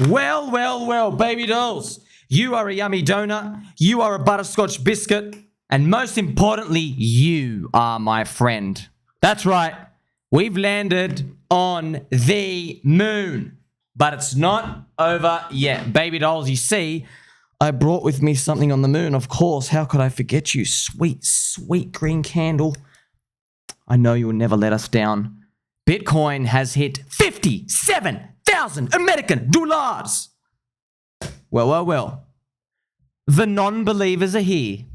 Well, well, well, baby dolls. You are a yummy donut. You are a butterscotch biscuit. And most importantly, you are my friend. That's right. We've landed on the moon. But it's not over yet. Baby dolls, you see, I brought with me something on the moon, of course. How could I forget you? Sweet, sweet green candle. I know you will never let us down. Bitcoin has hit 57,000 American dollars. Well, well, well. The non-believers are here.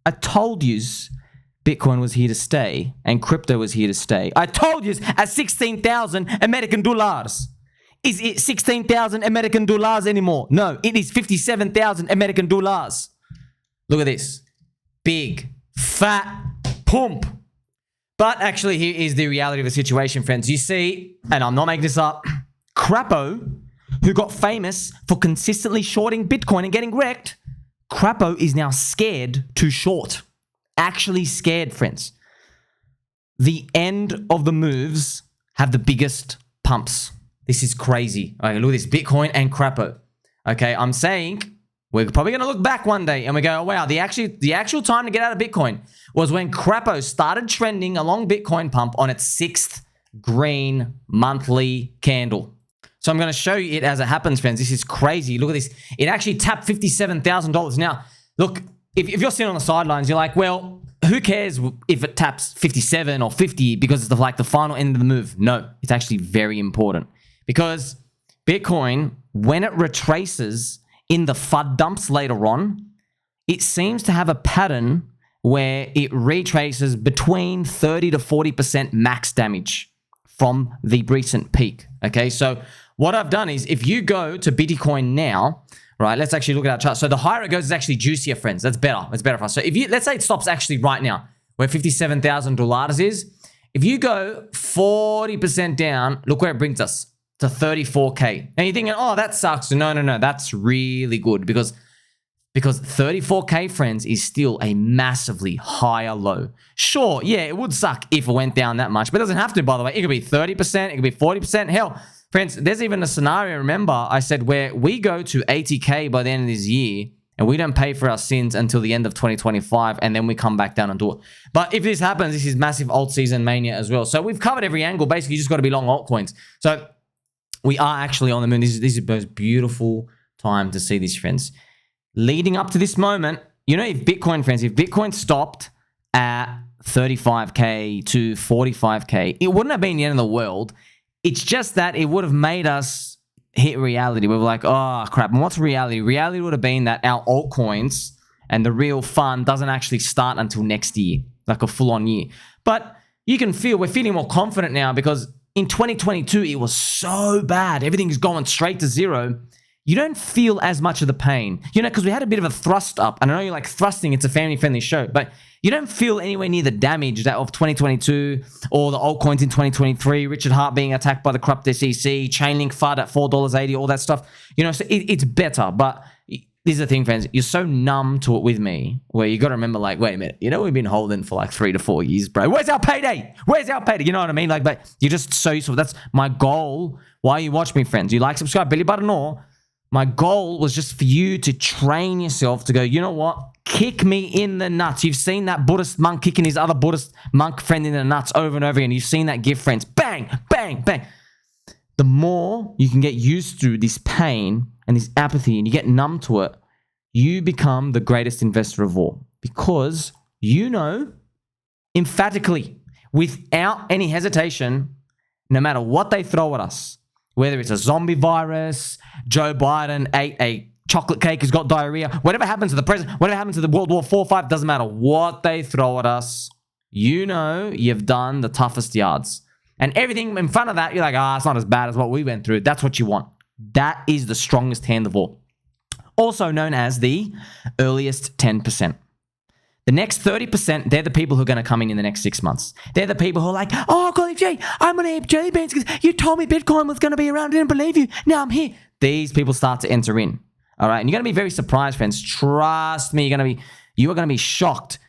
I told yous Bitcoin was here to stay and crypto was here to stay. I told yous at 16,000 American dollars. Is it 16,000 American dollars anymore? No, it is 57,000 American dollars. Look at this. Big, fat pump. But actually, here is the reality of the situation, friends. You see, and I'm not making this up, Crapo, who got famous for consistently shorting Bitcoin and getting wrecked, Crapo is now scared to short. Actually scared, friends. The end of the moves have the biggest pumps. This is crazy. Okay, look at this, Bitcoin and Crapo. Okay, I'm saying we're probably going to look back one day and we go, oh, wow, the actual time to get out of Bitcoin was when Crapo started trending along Bitcoin pump on its 6th green monthly candle. So I'm going to show you it as it happens, friends. This is crazy. Look at this. It actually tapped $57,000. Now, look, if you're sitting on the sidelines, you're like, well, who cares if it taps 57 or 50 because it's like the final end of the move? No, it's actually very important because Bitcoin, when it retraces in the FUD dumps later on, it seems to have a pattern where it retraces between 30 to 40% max damage from the recent peak. Okay, so what I've done is if you go to Bitcoin now, right, let's actually look at our chart. So the higher it goes, it's actually juicier, friends. That's better. It's better for us. So if you, let's say it stops actually right now, where $57,000 is. If you go 40% down, look where it brings us, to 34K. And you're thinking, oh, that sucks. No. That's really good because 34K, friends, is still a massively higher low. Sure, yeah, it would suck if it went down that much, but it doesn't have to, by the way. It could be 30%, it could be 40%. Hell, friends, there's even a scenario, remember, I said where we go to 80K by the end of this year and we don't pay for our sins until the end of 2025 and then we come back down and do it. But if this happens, this is massive alt season mania as well. So we've covered every angle. Basically, you just got to be long altcoins. So we are actually on the moon. This is the most beautiful time to see this, friends. Leading up to this moment, you know, if Bitcoin stopped at 35K to 45K, it wouldn't have been the end of the world. It's just that it would have made us hit reality. We were like, oh, crap. And what's reality? Reality would have been that our altcoins and the real fun doesn't actually start until next year, like a full-on year. But you can feel, we're feeling more confident now because in 2022, it was so bad. Everything's going straight to zero. You don't feel as much of the pain, you know, because we had a bit of a thrust up. And I know you're like thrusting, it's a family-friendly show, but you don't feel anywhere near the damage that of 2022 or the altcoins in 2023, Richard Hart being attacked by the corrupt SEC, Chainlink FUD at $4.80, all that stuff. You know, so it's better. But this is the thing, friends. You're so numb to it with me where you got to remember, like, wait a minute, you know, we've been holding for like 3 to 4 years, bro. Where's our payday? Where's our payday? You know what I mean? Like, but you're just so useful. That's my goal. Why you watch me, friends? You like, subscribe, belly button or... My goal was just for you to train yourself to go, you know what? Kick me in the nuts. You've seen that Buddhist monk kicking his other Buddhist monk friend in the nuts over and over again. You've seen that give friends. Bang, bang, bang. The more you can get used to this pain and this apathy and you get numb to it, you become the greatest investor of all. Because you know, emphatically, without any hesitation, no matter what they throw at us, whether it's a zombie virus, Joe Biden ate a chocolate cake, has got diarrhea, whatever happens to the president, whatever happens to the World War IV, 5, doesn't matter what they throw at us, you know you've done the toughest yards. And everything in front of that, you're like, it's not as bad as what we went through. That's what you want. That is the strongest hand of all. Also known as the earliest 10%. The next 30%, they're the people who are going to come in the next 6 months. They're the people who are like, oh, Colin J, I'm going to eat jelly beans because you told me Bitcoin was going to be around. I didn't believe you. Now I'm here. These people start to enter in. All right. And you're going to be very surprised, friends. Trust me, you are going to be shocked.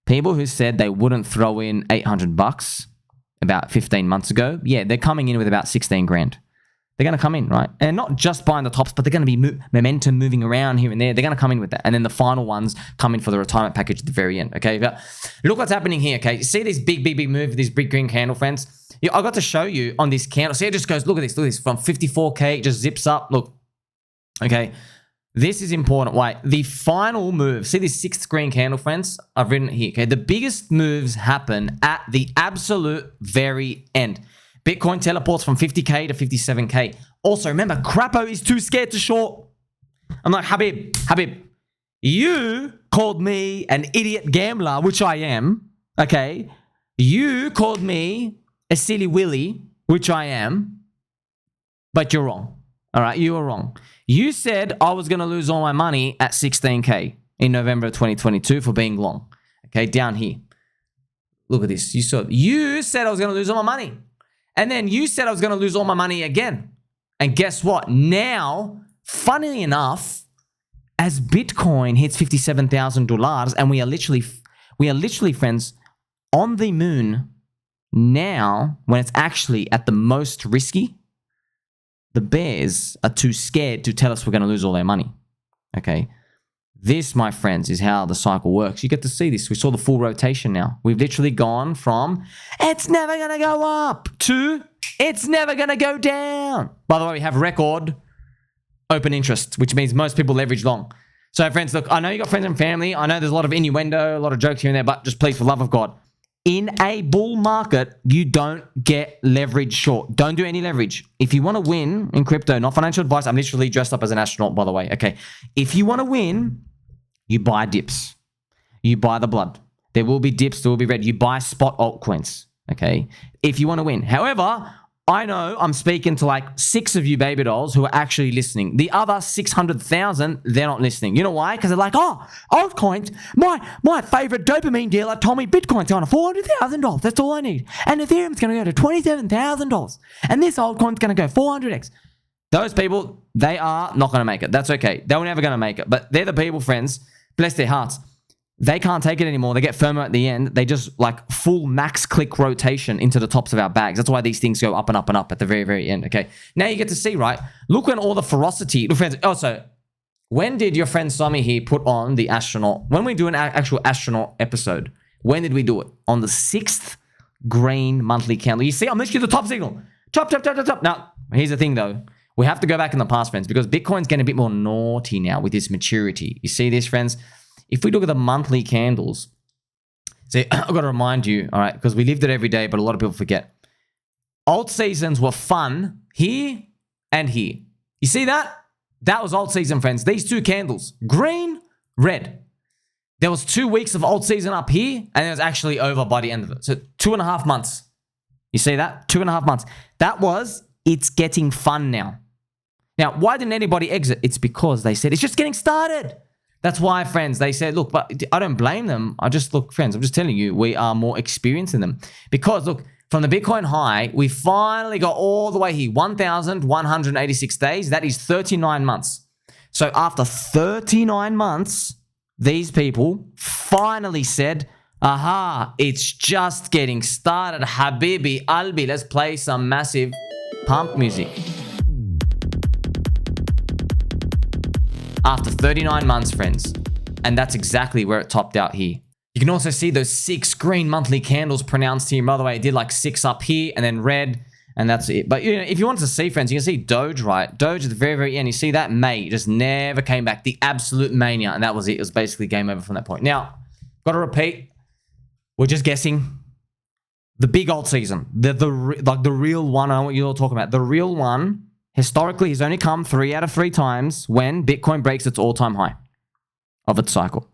People who said they wouldn't throw in $800 about 15 months ago, yeah, they're coming in with about 16 grand. They're going to come in, right? And not just buying the tops, but they're going to be momentum moving around here and there. They're going to come in with that. And then the final ones come in for the retirement package at the very end, okay? But look what's happening here, okay? You see this big move, this big green candle, friends? I got to show you on this candle. See, it just goes, look at this, from 54K, it just zips up. Look, okay? This is important. Wait, the final move, see this sixth green candle, friends? I've written it here, okay? The biggest moves happen at the absolute very end. Bitcoin teleports from 50K to 57K. Also, remember, Crapo is too scared to short. I'm like, Habib, you called me an idiot gambler, which I am, okay? You called me a silly willy, which I am, but you're wrong. All right, you were wrong. You said I was going to lose all my money at 16K in November of 2022 for being long. Okay, down here. Look at this. You said I was going to lose all my money. And then you said I was going to lose all my money again. And guess what? Now, funnily enough, as Bitcoin hits $57,000 and we are literally, friends, on the moon now, when it's actually at the most risky, the bears are too scared to tell us we're going to lose all their money. Okay. This, my friends, is how the cycle works. You get to see this. We saw the full rotation now. We've literally gone from, it's never going to go up, to, it's never going to go down. By the way, we have record open interest, which means most people leverage long. So, friends, look, I know you got friends and family. I know there's a lot of innuendo, a lot of jokes here and there, but just please, for the love of God, in a bull market, you don't get leverage short. Don't do any leverage. If you want to win in crypto, not financial advice, I'm literally dressed up as an astronaut, by the way. Okay. If you want to win, you buy dips. You buy the blood. There will be dips. There will be red. You buy spot altcoins. Okay. If you want to win. However, I know I'm speaking to like 6 of you baby dolls who are actually listening. The other 600,000, they're not listening. You know why? Because they're like, oh, altcoins. My favorite dopamine dealer told me Bitcoin's going to $400,000. That's all I need. And Ethereum's going to go to $27,000. And this altcoin's going to go 400x. Those people, they are not going to make it. That's okay. They were never going to make it. But they're the people, friends, bless their hearts. They can't take it anymore. They get FOMO at the end. They just like full max click rotation into the tops of our bags. That's why these things go up and up and up at the very, very end. Okay. Now you get to see, right? Look when all the ferocity. Look, friends. Also, when did your friend Sami here put on the astronaut? When we do an actual astronaut episode, when did we do it? On the 6th green monthly candle. You see, I'm literally the top signal. Chop. Now, here's the thing though. We have to go back in the past, friends, because Bitcoin's getting a bit more naughty now with its maturity. You see this, friends? If we look at the monthly candles, see, I've got to remind you, all right, because we lived it every day, but a lot of people forget. Alt seasons were fun here and here. You see that? That was alt season, friends. These 2 candles, green, red. There was 2 weeks of alt season up here, and it was actually over by the end of it. So 2.5 months. You see that? 2.5 months. That was, it's getting fun now. Now, why didn't anybody exit? It's because they said, it's just getting started. That's why, friends, they said, look, but I don't blame them. Look, friends, I'm just telling you, we are more experienced in them. Because, look, from the Bitcoin high, we finally got all the way here, 1,186 days. That is 39 months. So after 39 months, these people finally said, aha, it's just getting started. Habibi, Albi, let's play some massive pump music. After 39 months, friends. And that's exactly where it topped out here. You can also see those 6 green monthly candles pronounced here. By the way, it did like 6 up here and then red, and that's it. But you know, if you wanted to see, friends, you can see Doge, right? Doge at the very, very end. You see that May just never came back. The absolute mania, and that was it. It was basically game over from that point. Now, got to repeat, we're just guessing. The big Altseason, the real one, I know what you're all talking about. The real one, historically, has only come 3 out of 3 times when Bitcoin breaks its all-time high of its cycle.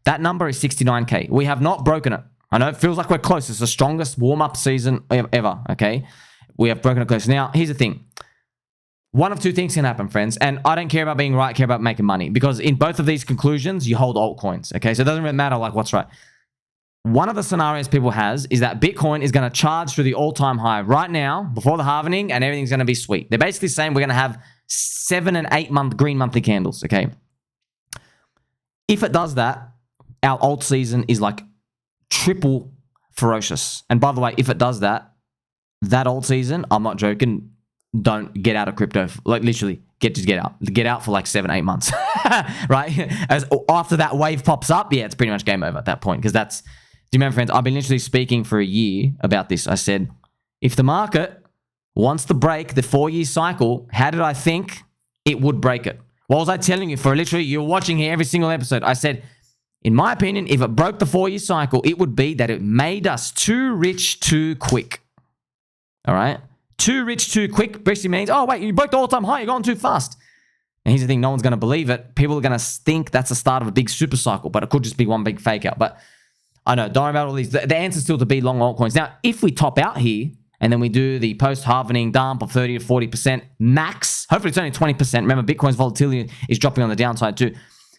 That number is 69K. We have not broken it. I know it feels like we're close. It's the strongest warm-up season ever, okay? We have broken it close. Now, here's the thing. One of 2 things can happen, friends. And I don't care about being right, I care about making money. Because in both of these conclusions, you hold altcoins, okay? So it doesn't really matter like what's right. One of the scenarios people has is that Bitcoin is going to charge through the all-time high right now before the halvening, and everything's going to be sweet. They're basically saying we're going to have 7 and 8 month green monthly candles, okay? If it does that, our alt season is like triple ferocious. And by the way, if it does that, that alt season, I'm not joking, don't get out of crypto. Like literally, just get out. Get out for like 7-8 months, right? As after that wave pops up, yeah, it's pretty much game over at that point. Because that's, do you remember, friends? I've been literally speaking for a year about this. I said, if the market wants to break the 4-year cycle, how did I think it would break it? What was I telling you for literally, you're watching here every single episode. I said, in my opinion, if it broke the 4-year cycle, it would be that it made us too rich too quick. All right? Too rich too quick basically means, oh, wait, you broke the all-time high. You're going too fast. And here's the thing. No one's going to believe it. People are going to think that's the start of a big super cycle, but it could just be one big fake out. But I know, don't worry about all these. The answer's still to be long altcoins. Now, if we top out here and then we do the post-halvening dump of 30 to 40% max, hopefully it's only 20%. Remember, Bitcoin's volatility is dropping on the downside too.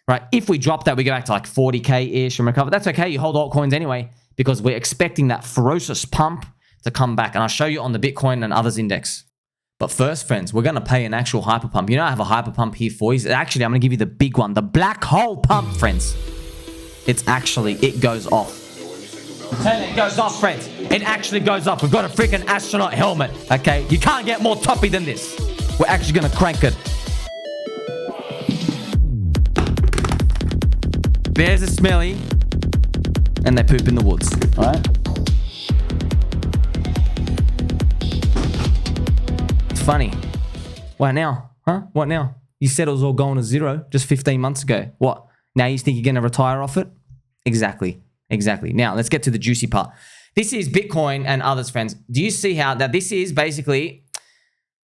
Right? If we drop that, we go back to like 40K-ish and recover. That's okay. You hold altcoins anyway because we're expecting that ferocious pump to come back. And I'll show you on the Bitcoin and others index. But first, friends, we're going to pay an actual hyper pump. You know, I have a hyper pump here for you. Actually, I'm going to give you the big one, the black hole pump, friends. It's actually, it goes off. It goes off, friends. It actually goes off. We've got a freaking astronaut helmet, okay? You can't get more toppy than this. We're actually going to crank it. Bears are smelly, and they poop in the woods, all right? Funny. What now? Huh? What now? You said it was all going to zero just 15 months ago. What? Now you think you're going to retire off it? Exactly. Exactly. Now let's get to the juicy part. This is Bitcoin and others, friends. Do you see how that this is basically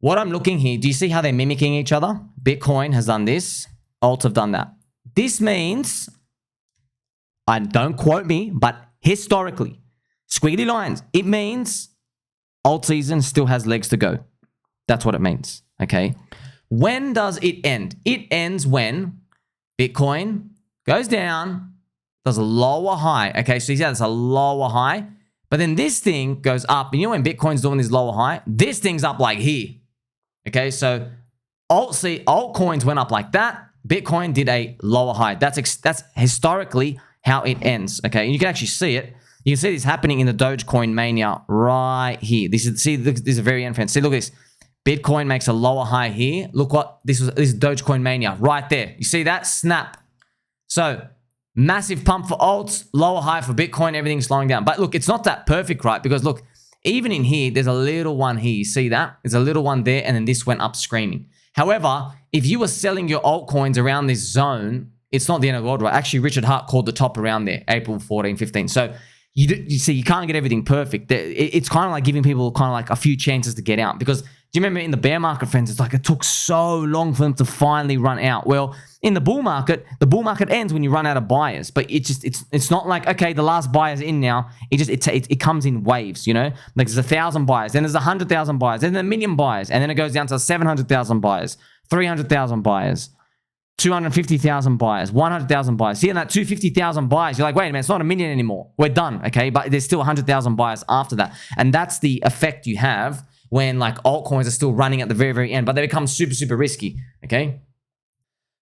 what I'm looking here? Do you see how they're mimicking each other? Bitcoin has done this. Alt have done that. This means, don't quote me, but historically, squiggly lines, it means Altseason still has legs to go. That's what it means, okay? When does it end? It ends when Bitcoin goes down, does a lower high, okay? So you see that's a lower high, but then this thing goes up. And you know when Bitcoin's doing this lower high? This thing's up like here, okay? So altcoins went up like that. Bitcoin did a lower high. That's historically how it ends, okay? And you can actually see it. You can see this happening in the Dogecoin mania right here. This is the very end, friends. See, look at this. Bitcoin makes a lower high here. Look what this is Dogecoin mania right there. You see that? Snap. So massive pump for alts, lower high for Bitcoin, everything's slowing down. But look, it's not that perfect, right? Because look, even in here, there's a little one here. You see that? There's a little one there, and then this went up screaming. However, if you were selling your altcoins around this zone, it's not the end of the world, right? Actually, Richard Hart called the top around there, April 14, 15. So you see, you can't get everything perfect. It's kind of like giving people kind of like a few chances to get out. Because do you remember in the bear market, friends, it's like it took so long for them to finally run out. Well, in the bull market ends when you run out of buyers. But it's not like, okay, the last buyer's in now. It comes in waves, you know? Like there's 1,000 buyers, then there's 100,000 buyers, then 1 million buyers, and then it goes down to 700,000 buyers, 300,000 buyers, 250,000 buyers, 100,000 buyers. See, in that 250,000 buyers, you're like, wait a minute, it's not 1 million anymore. We're done, okay? But there's still 100,000 buyers after that. And that's the effect you have when like altcoins are still running at the very, very end, but they become super, super risky, okay?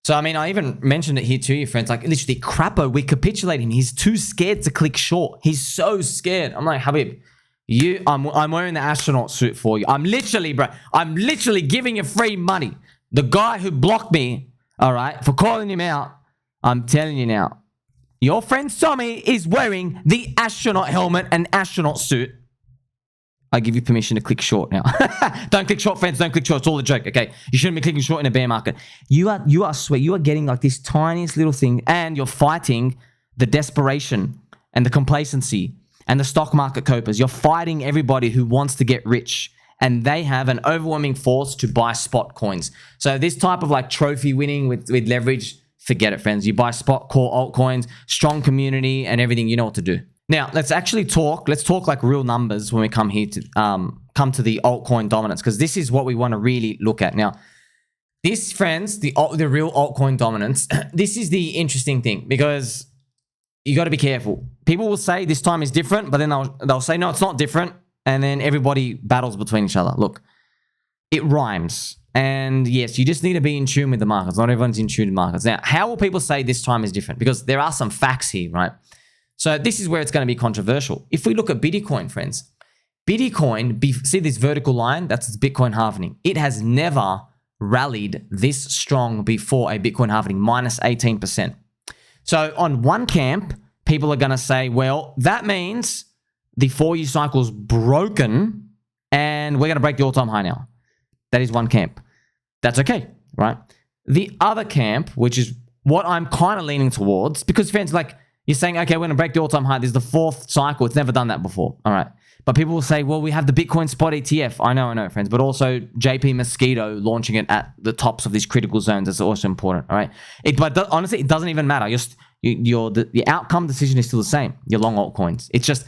So, I mean, I even mentioned it here to you, friends. Like, literally, Crapo, we capitulate him. He's too scared to click short. He's so scared. I'm like, Habib, I'm wearing the astronaut suit for you. I'm literally giving you free money. The guy who blocked me, all right, for calling him out, I'm telling you now, your friend Tommy is wearing the astronaut helmet and astronaut suit. I give you permission to click short now. Don't click short, friends. Don't click short. It's all a joke, okay? You shouldn't be clicking short in a bear market. You are getting like this tiniest little thing, and you're fighting the desperation and the complacency and the stock market copers. You're fighting everybody who wants to get rich, and they have an overwhelming force to buy spot coins. So this type of like trophy winning with leverage, forget it, friends. You buy spot core altcoins, strong community, and everything. You know what to do. Now, let's talk like real numbers when we come here to come to the altcoin dominance, because this is what we want to really look at. Now, this, friends, the real altcoin dominance, this is the interesting thing, because you got to be careful. People will say this time is different, but then they'll say, no, it's not different. And then everybody battles between each other. Look, it rhymes. And yes, you just need to be in tune with the markets. Not everyone's in tune with markets. Now, how will people say this time is different? Because there are some facts here, right? So this is where it's going to be controversial. If we look at Bitcoin, friends, Bitcoin, see this vertical line? That's Bitcoin halving. It has never rallied this strong before a Bitcoin halving, minus 18%. So on one camp, people are going to say, well, that means the 4-year cycle's broken and we're going to break the all-time high now. That is one camp. That's okay, right? The other camp, which is what I'm kind of leaning towards, because friends, like, you're saying, okay, we're going to break the all-time high. This is the 4th cycle. It's never done that before. All right. But people will say, well, we have the Bitcoin spot ETF. I know, friends. But also JP Mosquito launching it at the tops of these critical zones. That's also important. All right. But honestly, it doesn't even matter. The outcome decision is still the same. Your long altcoins. It's just,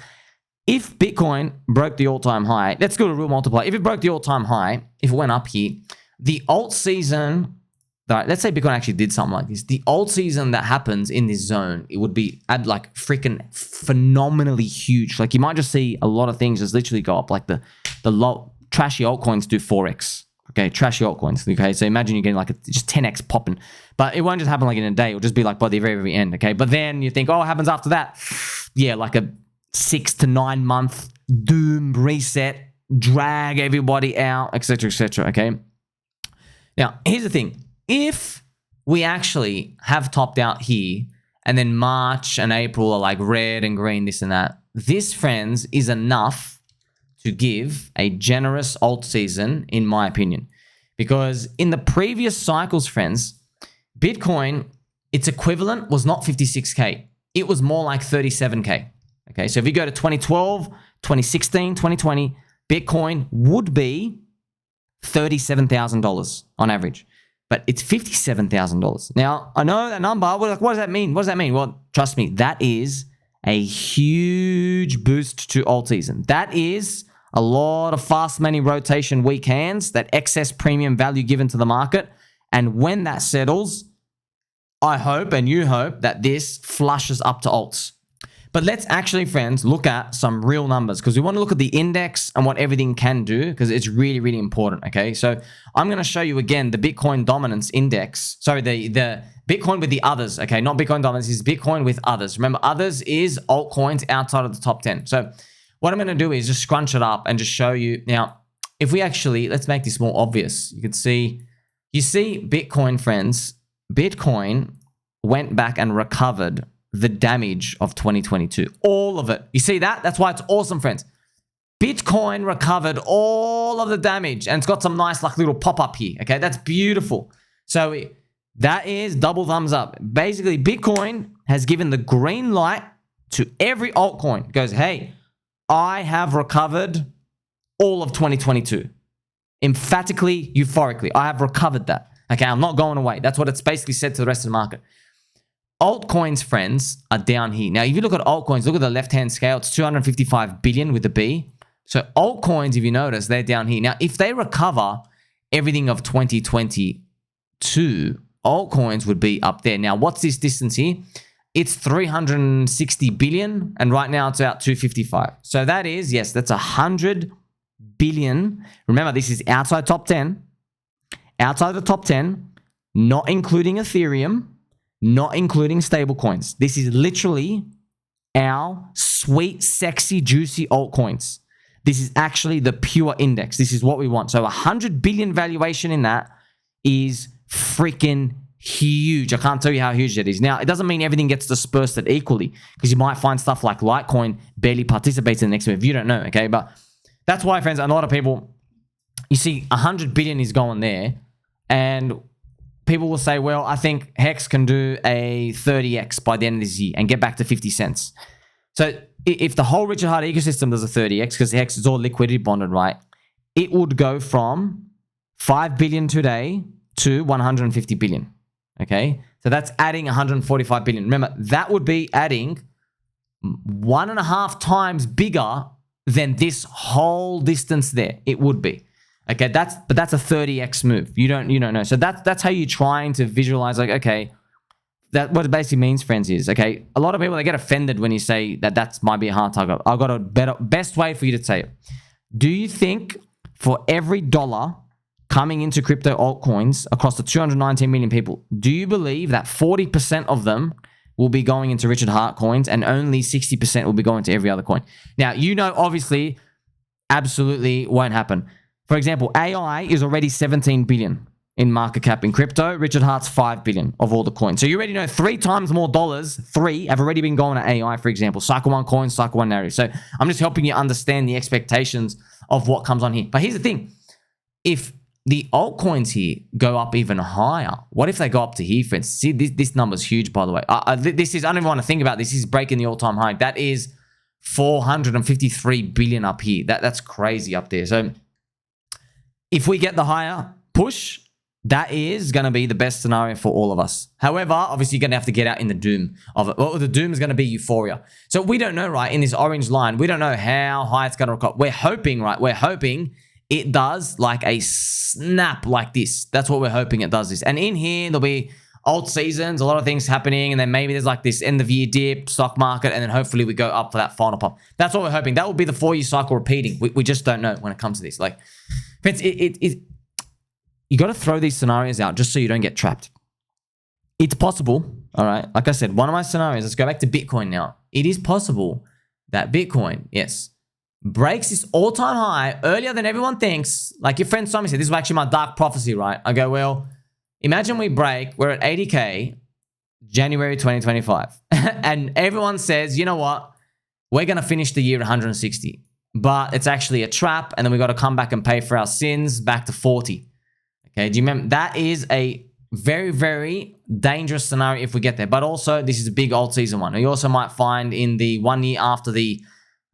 if Bitcoin broke the all-time high, let's go to real multiplier. If it broke the all-time high, if it went up here, the Altseason, let's say Bitcoin actually did something like this. The Altseason that happens in this zone, it would be like freaking phenomenally huge. Like you might just see a lot of things just literally go up. Like the low trashy altcoins do 4x. Okay, trashy altcoins. Okay, so imagine you're getting like just 10x popping, but it won't just happen like in a day. It'll just be like by the very, very end. Okay, but then you think, oh, what happens after that? Yeah, like a 6 to 9 month doom reset, drag everybody out, etc., etc. Okay. Now here's the thing. If we actually have topped out here and then March and April are like red and green, this and that, this, friends, is enough to give a generous alt season, in my opinion. Because in the previous cycles, friends, Bitcoin, its equivalent was not 56K. It was more like 37K. Okay, so if you go to 2012, 2016, 2020, Bitcoin would be $37,000 on average. But it's $57,000. Now, I know that number. We're like, what does that mean? What does that mean? Well, trust me, that is a huge boost to Altseason. That is a lot of fast money rotation weak hands, that excess premium value given to the market. And when that settles, I hope and you hope that this flushes up to alts. But let's actually, friends, look at some real numbers, because we want to look at the index and what everything can do, because it's really, really important, okay? So I'm going to show you again the Bitcoin Dominance Index. Sorry, the Bitcoin with the others, okay? Not Bitcoin Dominance, is Bitcoin with others. Remember, others is altcoins outside of the top 10. So what I'm going to do is just scrunch it up and just show you. Now, if we actually, let's make this more obvious. You can see, you see Bitcoin, friends, Bitcoin went back and recovered the damage of 2022, all of it. You see that? That's why it's awesome, friends. Bitcoin recovered all of the damage, and it's got some nice like little pop-up here. Okay, that's beautiful. So that is double thumbs up. Basically, Bitcoin has given the green light to every altcoin. It goes, hey, I have recovered all of 2022. Emphatically, euphorically, I have recovered that. Okay, I'm not going away. That's what it's basically said to the rest of the market. Altcoins, friends, are down here. Now, if you look at altcoins, look at the left-hand scale. It's 255 billion with the B. So altcoins, if you notice, they're down here. Now, if they recover everything of 2022, altcoins would be up there. Now, what's this distance here? It's 360 billion, and right now it's about 255. So that is, yes, that's 100 billion. Remember, this is outside top 10. Outside the top 10, not including Ethereum, not including stablecoins. This is literally our sweet, sexy, juicy altcoins. This is actually the pure index. This is what we want. So 100 billion valuation in that is freaking huge. I can't tell you how huge that is. Now, it doesn't mean everything gets dispersed equally, because you might find stuff like Litecoin barely participates in the next move. You don't know, okay? But that's why, friends, a lot of people, you see 100 billion is going there, and people will say, well, I think HEX can do a 30x by the end of this year and get back to 50 cents. So if the whole Richard Heart ecosystem does a 30x, because HEX is all liquidity bonded, right? It would go from 5 billion today to 150 billion, okay? So that's adding 145 billion. Remember, that would be adding 1.5 times bigger than this whole distance there. It would be. Okay, that's a 30x move. You don't know. So that's how you're trying to visualize, like, okay, that what it basically means, friends, is, okay, a lot of people, they get offended when you say that might be a hard target. I've got a best way for you to say it. Do you think for every dollar coming into crypto altcoins across the 219 million people, do you believe that 40% of them will be going into Richard Heart coins and only 60% will be going to every other coin? Now, you know, obviously, absolutely won't happen. For example, AI is already 17 billion in market cap in crypto. Richard Hart's 5 billion of all the coins. So you already know 3 times more dollars, 3 have already been going to AI, for example. Cycle 1 coins, Cycle 1 narrative. So I'm just helping you understand the expectations of what comes on here. But here's the thing. If the altcoins here go up even higher, what if they go up to here, friends? See, this number's huge, by the way. I don't even want to think about this. This is breaking the all-time high. That is 453 billion up here. That's crazy up there. So if we get the higher push, that is going to be the best scenario for all of us. However, obviously, you're going to have to get out in the doom of it. Well, the doom is going to be euphoria. So we don't know, right, in this orange line, we don't know how high it's going to recover. We're hoping, right, we're hoping it does like a snap like this. That's what we're hoping it does this. And in here, there'll be alt seasons, a lot of things happening, and then maybe there's like this end of year dip, stock market, and then hopefully we go up for that final pop. That's what we're hoping. That will be the 4-year cycle repeating. We just don't know when it comes to this. Like, friends, you got to throw these scenarios out just so you don't get trapped. It's possible, all right? Like I said, one of my scenarios, let's go back to Bitcoin now. It is possible that Bitcoin, yes, breaks this all-time high earlier than everyone thinks. Like your friend Simon said, this was actually my dark prophecy, right? I go, well, imagine we break, we're at 80K, January 2025. And everyone says, you know what? We're going to finish the year at 160. But it's actually a trap, and then we got to come back and pay for our sins back to 40. Okay, do you remember? That is a very, very dangerous scenario if we get there. But also, this is a big alt-season one. You also might find in the 1 year after the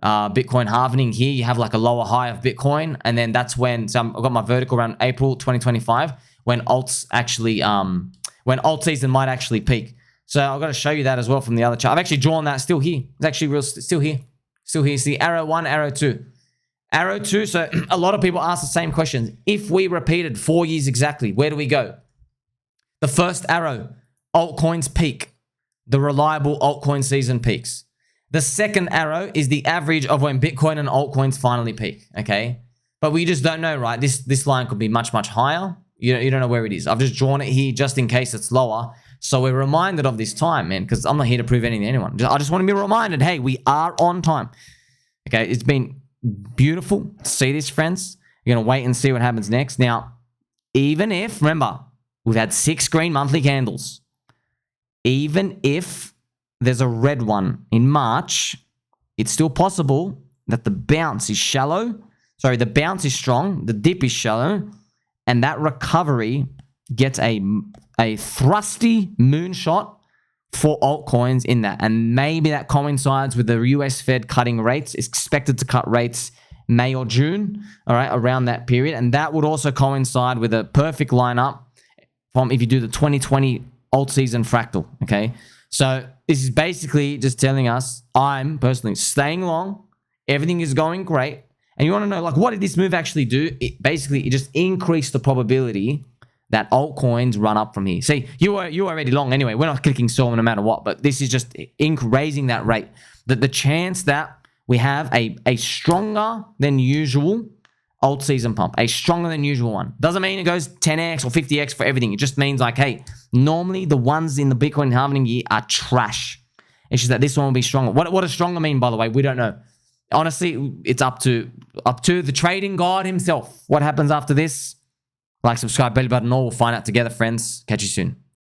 Bitcoin halving here, you have like a lower high of Bitcoin. And then that's when, so I've got my vertical around April 2025, when alts actually, when alt-season might actually peak. So I've got to show you that as well from the other chart. I've actually drawn that still here. It's actually still here. Still here. See arrow 1, arrow 2. Arrow 2, so a lot of people ask the same questions. If we repeated 4 years exactly, where do we go? The first arrow, altcoins peak. The reliable altcoin season peaks. The second arrow is the average of when Bitcoin and altcoins finally peak, okay? But we just don't know, right? This line could be much, much higher. You don't know where it is. I've just drawn it here just in case it's lower. So we're reminded of this time, man, because I'm not here to prove anything to anyone. I just want to be reminded, hey, we are on time. Okay, it's been beautiful to see this, friends. You're going to wait and see what happens next. Now, even if, remember, we've had 6 green monthly candles. Even if there's a red one in March, it's still possible that the bounce is shallow. Sorry, the bounce is strong, the dip is shallow, and that recovery gets a thrusty moonshot for altcoins in that. And maybe that coincides with the US Fed cutting rates. It's expected to cut rates May or June, all right, around that period. And that would also coincide with a perfect lineup from if you do the 2020 alt-season fractal, okay? So this is basically just telling us I'm personally staying long. Everything is going great. And you want to know, like, what did this move actually do? It just increased the probability that altcoins run up from here. See, you already long anyway. We're not clicking sell no matter what, but this is just raising that rate. The chance that we have a stronger than usual alt-season pump, a stronger than usual one. Doesn't mean it goes 10x or 50x for everything. It just means like, hey, normally the ones in the Bitcoin halving year are trash. It's just that this one will be stronger. What does stronger mean, by the way? We don't know. Honestly, it's up to the trading god himself. What happens after this? Like, subscribe, bell button, all. We'll find out together, friends. Catch you soon.